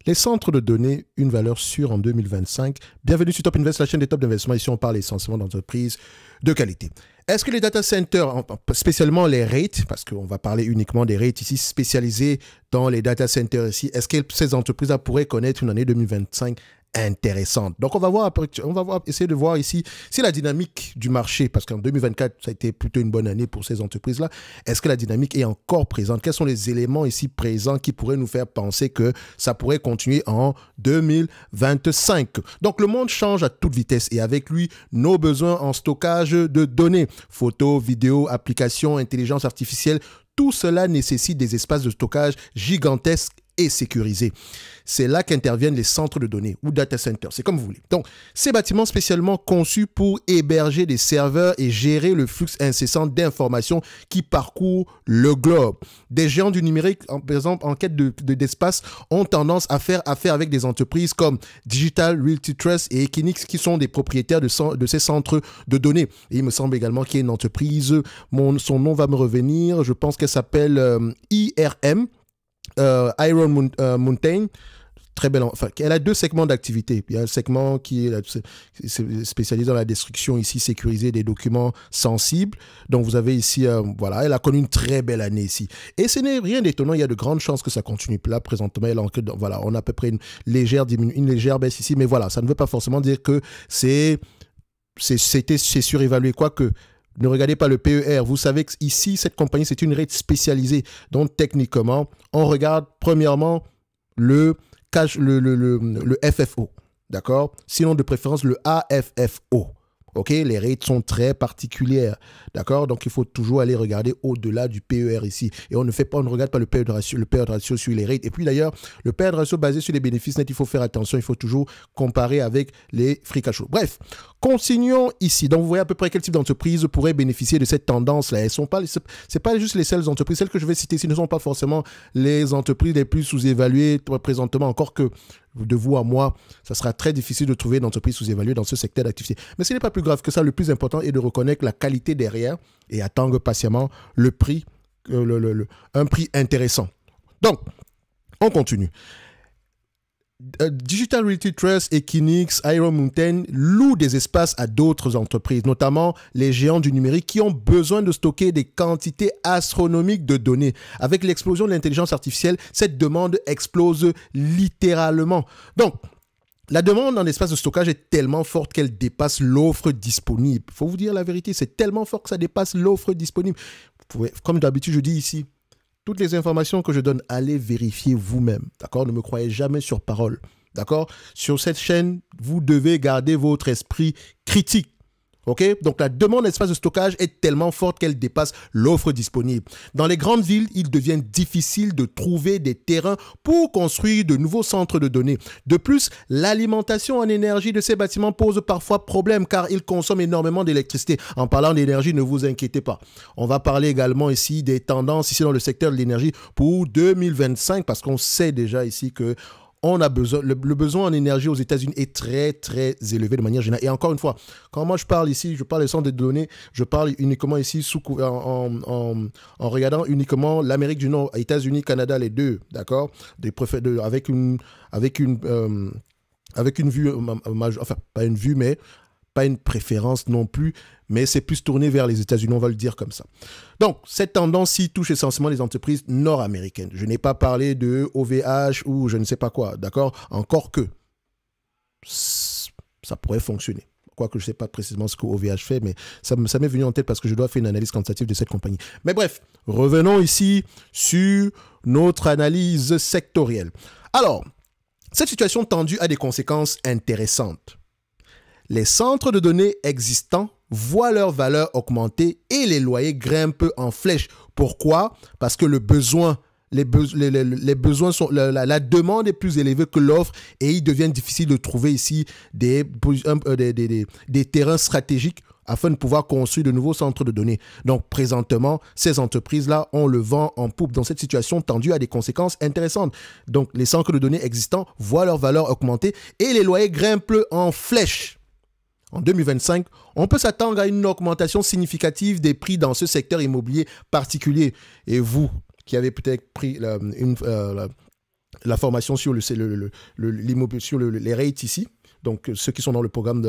Les centres de données, une valeur sûre en 2025. Bienvenue sur Top Invest, la chaîne des top d'investissement. Ici, on parle essentiellement d'entreprises de qualité. Est-ce que les data centers, spécialement les REIT, parce qu'on va parler uniquement des REIT ici, spécialisés dans les data centers ici, est-ce que ces entreprises-là pourraient connaître une année 2025 intéressante? Donc, on va essayer de voir ici si la dynamique du marché, parce qu'en 2024, ça a été plutôt une bonne année pour ces entreprises-là, est-ce que la dynamique est encore présente? Quels sont les éléments ici présents qui pourraient nous faire penser que ça pourrait continuer en 2025? Donc, le monde change à toute vitesse et avec lui, nos besoins en stockage de données, photos, vidéos, applications, intelligence artificielle, tout cela nécessite des espaces de stockage gigantesques et sécurisés. C'est là qu'interviennent les centres de données ou data centers, c'est comme vous voulez. Donc, ces bâtiments spécialement conçus pour héberger des serveurs et gérer le flux incessant d'informations qui parcourent le globe. Des géants du numérique, par exemple, en quête d'espace, ont tendance à faire affaire avec des entreprises comme Digital Realty Trust et Equinix qui sont des propriétaires de ces centres de données. Et il me semble également qu'il y a une entreprise, son nom va me revenir, je pense qu'elle s'appelle IRM, Iron Mountain, très belle. Enfin, elle a deux segments d'activité. Il y a un segment qui est spécialisé dans la destruction ici sécurisée des documents sensibles. Donc vous avez ici, voilà, elle a connu une très belle année ici. Et ce n'est rien d'étonnant. Il y a de grandes chances que ça continue. Là, présentement, voilà, on a à peu près une légère baisse ici, mais voilà, ça ne veut pas forcément dire que c'est surévalué, quoique. Ne regardez pas le PER. Vous savez qu'ici, cette compagnie, c'est une REIT spécialisée. Donc, techniquement, on regarde premièrement le FFO. D'accord? Sinon, de préférence, le AFFO. OK? Les REIT sont très particulières. D'accord? Donc, il faut toujours aller regarder au-delà du PER ici. Et on ne regarde pas le PER de ratio sur les REIT. Et puis, d'ailleurs, le PER de ratio basé sur les bénéfices nets, il faut faire attention. Il faut toujours comparer avec les free cash flow. Bref, continuons ici. Donc, vous voyez à peu près quel type d'entreprise pourrait bénéficier de cette tendance-là. C'est pas juste les seules entreprises. Celles que je vais citer ici ne sont pas forcément les entreprises les plus sous-évaluées présentement. Encore que, de vous à moi, ça sera très difficile de trouver une entreprise sous-évaluée dans ce secteur d'activité. Mais ce n'est pas plus grave que ça. Le plus important est de reconnaître la qualité derrière et attendre patiemment le prix, un prix intéressant. Donc, on continue. Digital Realty Trust, Equinix, Iron Mountain louent des espaces à d'autres entreprises, notamment les géants du numérique qui ont besoin de stocker des quantités astronomiques de données. Avec l'explosion de l'intelligence artificielle, cette demande explose littéralement. Donc, la demande en espace de stockage est tellement forte qu'elle dépasse l'offre disponible. Il faut vous dire la vérité, c'est tellement fort que ça dépasse l'offre disponible. Vous pouvez, comme d'habitude, je dis ici, toutes les informations que je donne, allez vérifier vous-même, d'accord? Ne me croyez jamais sur parole, d'accord? Sur cette chaîne, vous devez garder votre esprit critique. OK? Donc, la demande d'espace de stockage est tellement forte qu'elle dépasse l'offre disponible. Dans les grandes villes, il devient difficile de trouver des terrains pour construire de nouveaux centres de données. De plus, l'alimentation en énergie de ces bâtiments pose parfois problème car ils consomment énormément d'électricité. En parlant d'énergie, ne vous inquiétez pas. On va parler également ici des tendances ici dans le secteur de l'énergie pour 2025 parce qu'on sait déjà ici que on a besoin, le besoin en énergie aux États-Unis est très, très élevé de manière générale. Et encore une fois, quand moi je parle ici, je parle des centres de données, je parle uniquement ici en regardant uniquement l'Amérique du Nord, États-Unis, Canada, les deux, d'accord? Avec une vue, enfin, pas une vue, mais pas une préférence non plus, mais c'est plus tourné vers les États-Unis, on va le dire comme ça. Donc, cette tendance-ci touche essentiellement les entreprises nord-américaines. Je n'ai pas parlé de OVH ou je ne sais pas quoi, d'accord? Encore que ça pourrait fonctionner. Quoique je ne sais pas précisément ce que OVH fait, mais ça m'est venu en tête parce que je dois faire une analyse quantitative de cette compagnie. Mais bref, revenons ici sur notre analyse sectorielle. Alors, cette situation tendue a des conséquences intéressantes. Les centres de données existants voient leur valeur augmenter et les loyers grimpent en flèche. Pourquoi? Parce que les besoins sont, la demande est plus élevée que l'offre et il devient difficile de trouver ici des terrains stratégiques afin de pouvoir construire de nouveaux centres de données. Donc, présentement, ces entreprises-là ont le vent en poupe. Dans cette situation tendue à des conséquences intéressantes. Donc, les centres de données existants voient leur valeur augmenter et les loyers grimpent en flèche. En 2025, on peut s'attendre à une augmentation significative des prix dans ce secteur immobilier particulier. Et vous, qui avez peut-être pris la formation sur les rates ici. Donc, ceux qui sont dans le programme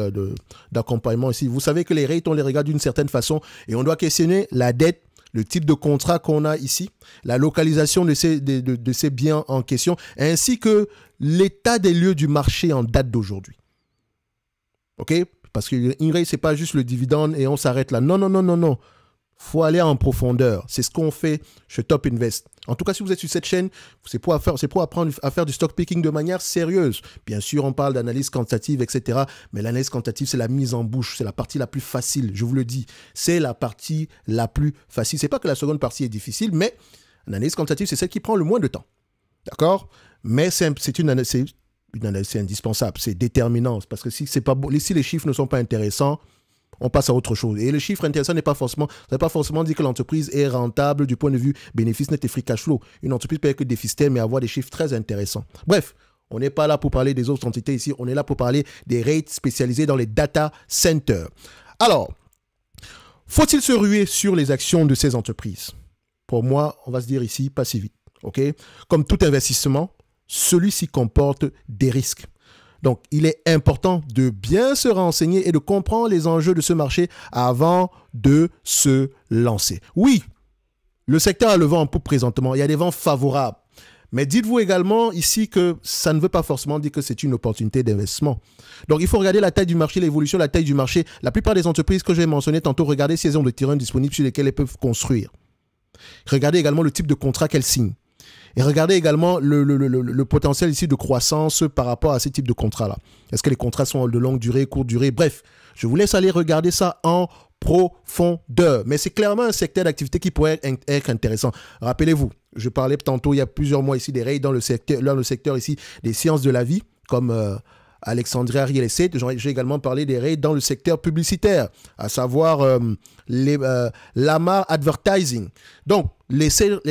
d'accompagnement ici, vous savez que les rates, on les regarde d'une certaine façon et on doit questionner la dette, le type de contrat qu'on a ici, la localisation de ces biens en question, ainsi que l'état des lieux du marché en date d'aujourd'hui. OK? Parce qu'une rate, ce n'est pas juste le dividende et on s'arrête là. Non, non, non, non, non. Il faut aller en profondeur. C'est ce qu'on fait chez Top Invest. En tout cas, si vous êtes sur cette chaîne, c'est pour apprendre à faire du stock picking de manière sérieuse. Bien sûr, on parle d'analyse quantitative, etc. Mais l'analyse quantitative, c'est la mise en bouche. C'est la partie la plus facile, je vous le dis. C'est la partie la plus facile. Ce n'est pas que la seconde partie est difficile, mais l'analyse quantitative, c'est celle qui prend le moins de temps. D'accord? Mais c'est une analyse indispensable. C'est déterminant. Parce que si les chiffres ne sont pas intéressants, on passe à autre chose. Et le chiffre intéressant ça ne veut pas forcément dire que l'entreprise est rentable du point de vue bénéfice net et free cash flow. Une entreprise peut être que déficitaire, mais avoir des chiffres très intéressants. Bref, on n'est pas là pour parler des autres entités ici, on est là pour parler des rates spécialisés dans les data centers. Alors, faut-il se ruer sur les actions de ces entreprises? Pour moi, on va se dire ici, pas si vite. Okay? Comme tout investissement, celui-ci comporte des risques. Donc, il est important de bien se renseigner et de comprendre les enjeux de ce marché avant de se lancer. Oui, le secteur a le vent en poupe présentement. Il y a des vents favorables. Mais dites-vous également ici que ça ne veut pas forcément dire que c'est une opportunité d'investissement. Donc, il faut regarder la taille du marché, l'évolution de la taille du marché. La plupart des entreprises que j'ai mentionnées tantôt, regardez si elles ont des terrains disponibles sur lesquels elles peuvent construire. Regardez également le type de contrat qu'elles signent. Et regardez également le potentiel ici de croissance par rapport à ces types de contrats-là. Est-ce que les contrats sont de longue durée, courte durée? Bref, je vous laisse aller regarder ça en profondeur. Mais c'est clairement un secteur d'activité qui pourrait être intéressant. Rappelez-vous, je parlais tantôt il y a plusieurs mois ici des rates dans le secteur ici des sciences de la vie, comme Alexandria Real Estate. J'ai également parlé des rates dans le secteur publicitaire, à savoir Lamar Advertising. Donc, les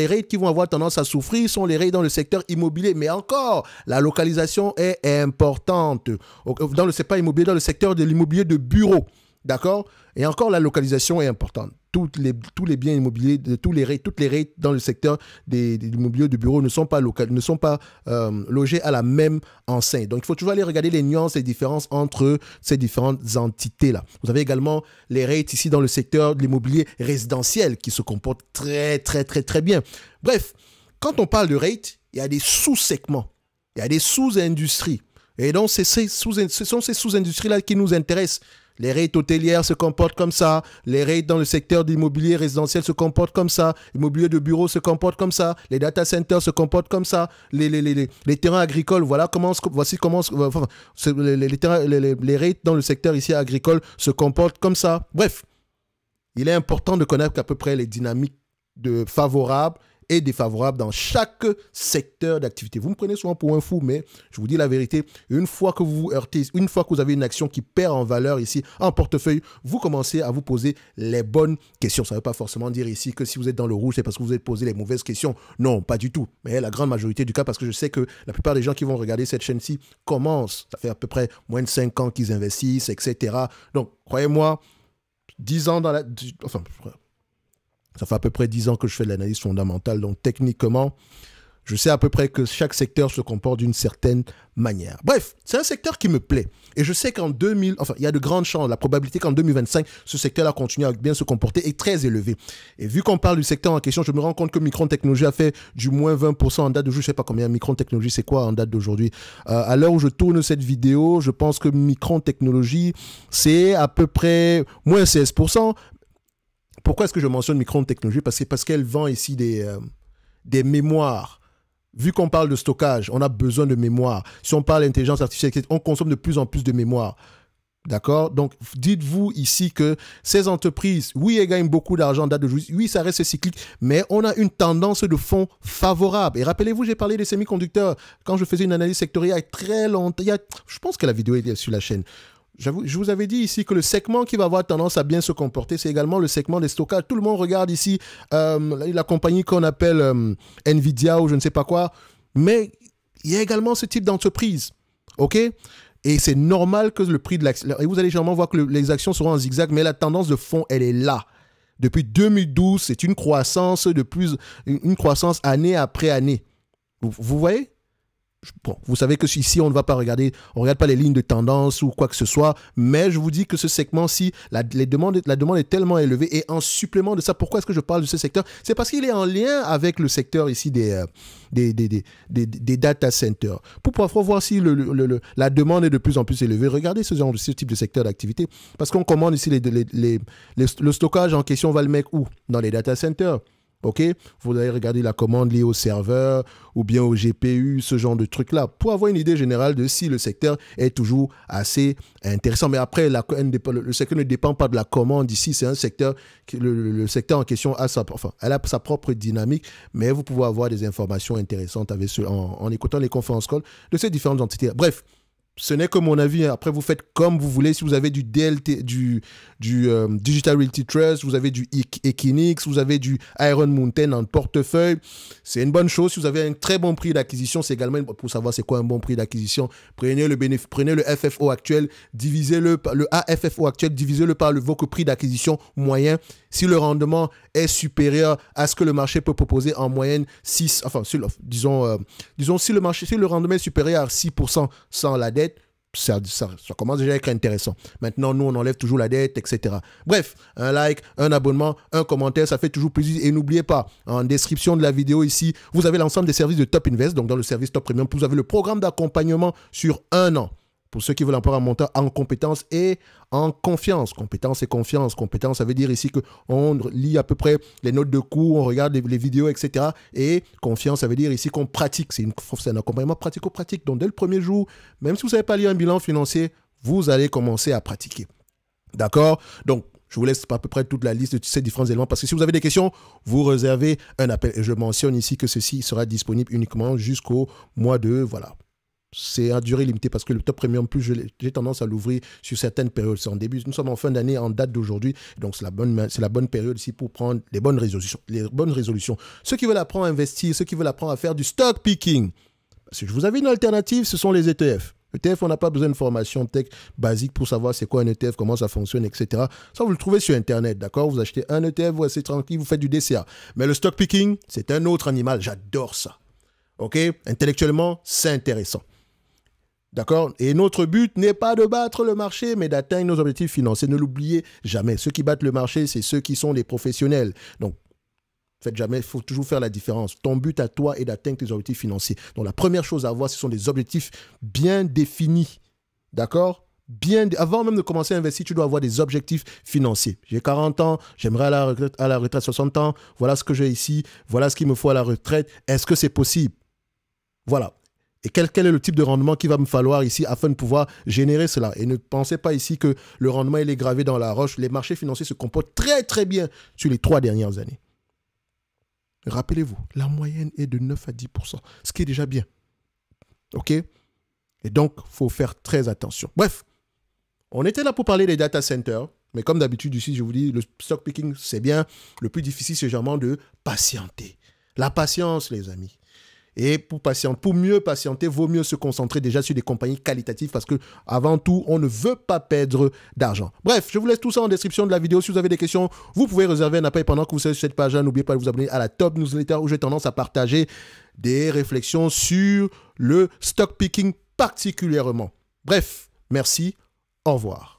rates qui vont avoir tendance à souffrir sont les rates dans le secteur immobilier. Mais encore, la localisation est importante. C'est pas immobilier, dans le secteur de l'immobilier de bureau. D'accord? Et encore, la localisation est importante. Tous les biens immobiliers, toutes les rates dans le secteur des immobiliers de bureau ne sont pas logés à la même enseigne. Donc, il faut toujours aller regarder les nuances et les différences entre ces différentes entités-là. Vous avez également les rates ici dans le secteur de l'immobilier résidentiel qui se comportent très, très, très, très bien. Bref, quand on parle de rates, il y a des sous-segments, il y a des sous-industries. Et donc, ce sont ces sous-industries-là qui nous intéressent. Les rates hôtelières se comportent comme ça. Les rates dans le secteur de l'immobilier résidentiel se comportent comme ça. L'immobilier de bureau se comporte comme ça. Les data centers se comportent comme ça. Les terrains agricoles, voici comment les rates dans le secteur ici agricole se comportent comme ça. Bref, il est important de connaître à peu près les dynamiques favorables et défavorables dans chaque secteur d'activité. Vous me prenez souvent pour un fou, mais je vous dis la vérité, une fois que vous vous heurtez, une fois que vous avez une action qui perd en valeur ici, en portefeuille, vous commencez à vous poser les bonnes questions. Ça ne veut pas forcément dire ici que si vous êtes dans le rouge, c'est parce que vous avez posé les mauvaises questions. Non, pas du tout. Mais la grande majorité du cas, parce que je sais que la plupart des gens qui vont regarder cette chaîne-ci commencent. Ça fait à peu près moins de 5 ans qu'ils investissent, etc. Donc, croyez-moi, 10 ans dans la... Enfin, ça fait à peu près 10 ans que je fais de l'analyse fondamentale. Donc, techniquement, je sais à peu près que chaque secteur se comporte d'une certaine manière. Bref, c'est un secteur qui me plaît. Et je sais qu'en il y a de grandes chances. La probabilité qu'en 2025, ce secteur-là continue à bien se comporter est très élevée. Et vu qu'on parle du secteur en question, je me rends compte que Micron Technology a fait du moins 20% en date d'aujourd'hui. Je ne sais pas combien Micron Technology, c'est quoi en date d'aujourd'hui. À l'heure où je tourne cette vidéo, je pense que Micron Technology, c'est à peu près moins 16%. Pourquoi est-ce que je mentionne Micron Technology? Parce qu'elle vend ici des mémoires. Vu qu'on parle de stockage, on a besoin de mémoire. Si on parle d'intelligence artificielle, on consomme de plus en plus de mémoire. D'accord? Donc, dites-vous ici que ces entreprises, oui, elles gagnent beaucoup d'argent en date d'aujourd'hui. Oui, ça reste cyclique, mais on a une tendance de fond favorable. Et rappelez-vous, j'ai parlé des semi-conducteurs quand je faisais une analyse sectorielle il y a très longtemps. Je pense que la vidéo est sur la chaîne. Je vous avais dit ici que le segment qui va avoir tendance à bien se comporter, c'est également le segment des stockages. Tout le monde regarde ici la compagnie qu'on appelle Nvidia ou je ne sais pas quoi. Mais il y a également ce type d'entreprise. OK? Et c'est normal que le prix de l'action... Et vous allez généralement voir que les actions seront en zigzag, mais la tendance de fond, elle est là. Depuis 2012, c'est une croissance année après année. Vous voyez? Bon, vous savez que ici, on ne va pas regarder, on regarde pas les lignes de tendance ou quoi que ce soit, mais je vous dis que ce segment-ci, la demande est tellement élevée et en supplément de ça, pourquoi est-ce que je parle de ce secteur? C'est parce qu'il est en lien avec le secteur ici des data centers. Pour pouvoir voir si la demande est de plus en plus élevée, regardez ce type de secteur d'activité parce qu'on commande ici le stockage en question, on va le mettre où? Dans les data centers. OK? Vous allez regarder la commande liée au serveur ou bien au GPU, ce genre de trucs-là, pour avoir une idée générale de si le secteur est toujours assez intéressant. Mais après, le secteur ne dépend pas de la commande ici. C'est un secteur, le secteur en question elle a sa propre dynamique, mais vous pouvez avoir des informations intéressantes en écoutant les conférences calls de ces différentes entités. Bref. Ce n'est que mon avis. Après, vous faites comme vous voulez. Si vous avez du DLT, du Digital Realty Trust, vous avez du Equinix, vous avez du Iron Mountain en portefeuille, c'est une bonne chose. Si vous avez un très bon prix d'acquisition, c'est également pour savoir c'est quoi un bon prix d'acquisition. Prenez le FFO actuel, divisez-le le AFFO actuel, divisez-le par votre prix d'acquisition moyen. Si le rendement est supérieur à ce que le marché peut proposer en moyenne 6, enfin, disons si le rendement est supérieur à 6% sans la dette, ça commence déjà à être intéressant. Maintenant, nous, on enlève toujours la dette, etc. Bref, un like, un abonnement, un commentaire, ça fait toujours plaisir. Et n'oubliez pas, en description de la vidéo ici, vous avez l'ensemble des services de Top Invest. Donc, dans le service Top Premium, vous avez le programme d'accompagnement sur 1 an. Pour ceux qui veulent encore un montant en compétences et en confiance. Compétence et confiance. Compétence, ça veut dire ici qu'on lit à peu près les notes de cours, on regarde les vidéos, etc. Et confiance, ça veut dire ici qu'on pratique. C'est un accompagnement pratico-pratique. Donc, dès le premier jour, même si vous ne savez pas lire un bilan financier, vous allez commencer à pratiquer. D'accord? Donc, je vous laisse à peu près toute la liste de ces différents éléments parce que si vous avez des questions, vous réservez un appel. Et je mentionne ici que ceci sera disponible uniquement jusqu'au mois de... Voilà. C'est à durée limitée parce que le Top Premium Plus, j'ai tendance à l'ouvrir sur certaines périodes. C'est en début, nous sommes en fin d'année, en date d'aujourd'hui. Donc, c'est la bonne période ici pour prendre les bonnes résolutions. Ceux qui veulent apprendre à investir, ceux qui veulent apprendre à faire du stock picking. Parce que je vous avais une alternative, ce sont les ETF. ETF, on n'a pas besoin de formation tech basique pour savoir c'est quoi un ETF, comment ça fonctionne, etc. Ça, vous le trouvez sur Internet, d'accord? Vous achetez un ETF, vous restez tranquille, vous faites du DCA. Mais le stock picking, c'est un autre animal. J'adore ça. OK? Intellectuellement, c'est intéressant. D'accord? Et notre but n'est pas de battre le marché, mais d'atteindre nos objectifs financiers. Ne l'oubliez jamais. Ceux qui battent le marché, c'est ceux qui sont des professionnels. Donc, faites jamais, il faut toujours faire la différence. Ton but à toi est d'atteindre tes objectifs financiers. Donc, la première chose à avoir, ce sont des objectifs bien définis. D'accord? Avant même de commencer à investir, tu dois avoir des objectifs financiers. J'ai 40 ans, j'aimerais à la retraite 60 ans. Voilà ce que j'ai ici. Voilà ce qu'il me faut à la retraite. Est-ce que c'est possible? Voilà. Et quel est le type de rendement qu'il va me falloir ici afin de pouvoir générer cela. Et ne pensez pas ici que le rendement il est gravé dans la roche. Les marchés financiers se comportent très très bien sur les 3 dernières années. Rappelez-vous, la moyenne est de 9 à 10%, ce qui est déjà bien. OK? Et donc, il faut faire très attention. Bref, on était là pour parler des data centers. Mais comme d'habitude ici, je vous dis, le stock picking, c'est bien. Le plus difficile, c'est généralement de patienter. La patience, les amis. Et pour mieux patienter, il vaut mieux se concentrer déjà sur des compagnies qualitatives parce que avant tout, on ne veut pas perdre d'argent. Bref, je vous laisse tout ça en description de la vidéo. Si vous avez des questions, vous pouvez réserver un appel pendant que vous êtes sur cette page-là. N'oubliez pas de vous abonner à la Top Newsletter où j'ai tendance à partager des réflexions sur le stock picking particulièrement. Bref, merci, au revoir.